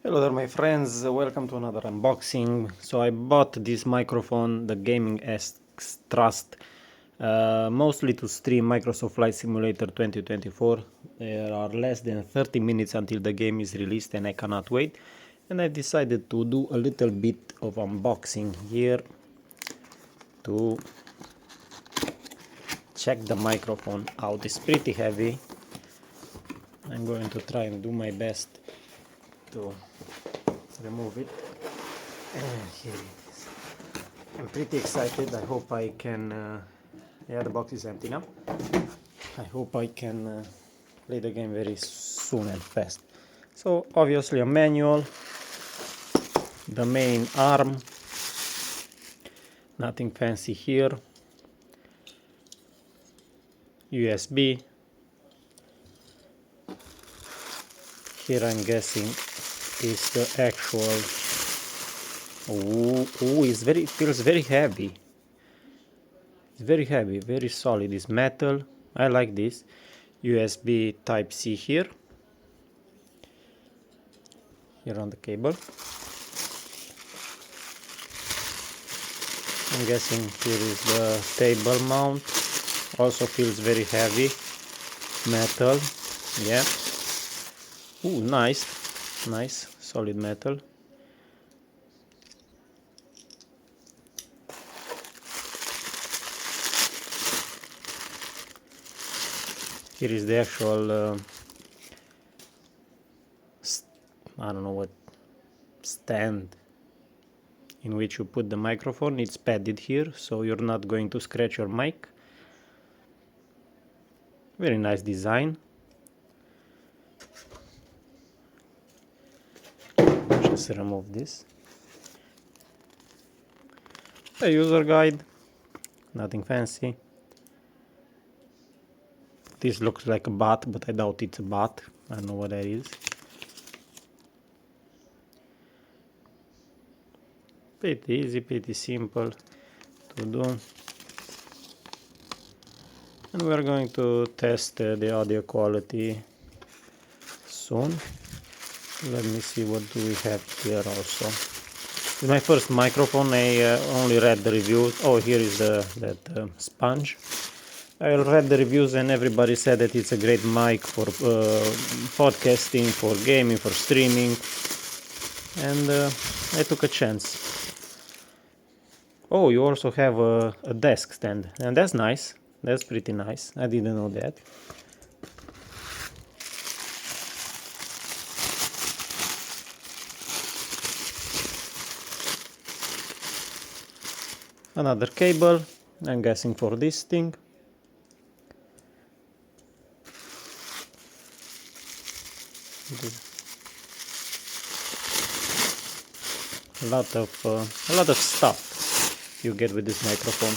Hello there my friends, welcome to another unboxing. So I bought this microphone, the Gaming S Trust, mostly to stream Microsoft Flight Simulator 2024. There are less than 30 minutes until the game is released and I cannot wait. And I decided to do a little bit of unboxing here to check the microphone out. It's pretty heavy. I'm going to try and do my best to remove it. And here it is. I'm pretty excited. I hope I can yeah, the box is empty now. I hope I can play the game very soon and fast. So obviously a manual, the main arm, nothing fancy here, USB. Here I'm guessing is the actual. Oh, it feels very heavy. It's very heavy, very solid. It's metal. I like this. USB Type C here on the cable. I'm guessing here is the table mount. Also feels very heavy. Metal. Yeah. Ooh, nice, solid metal. Here is the actual, I don't know what, stand in which you put the microphone. It's padded here, so you're not going to scratch your mic. Very nice design. Just remove this. A user guide, nothing fancy. This looks like a bat, but I doubt it's a bat. I don't know what that is. Pretty easy, pretty simple to do. And we're going to test the audio quality soon. Let me see what do we have here also. It's my first microphone. I only read the reviews. Oh, here is that sponge. I read the reviews and everybody said that it's a great mic for podcasting, for gaming, for streaming. And I took a chance. Oh, you also have a desk stand, and that's nice. That's pretty nice. I didn't know that. Another cable, I'm guessing for this thing. A lot of stuff you get with this microphone.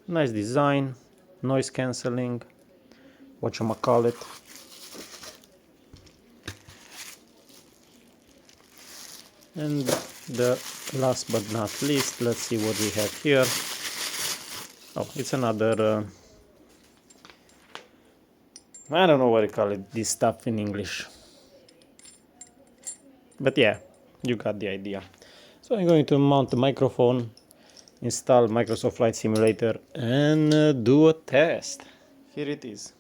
Nice design, noise cancelling, whatchamacallit. And the last but not least, let's see what we have here. Oh, it's another I don't know what to call it, this stuff in English. But yeah, you got the idea. So I'm going to mount the microphone, install Microsoft Flight Simulator, and do a test. Here it is.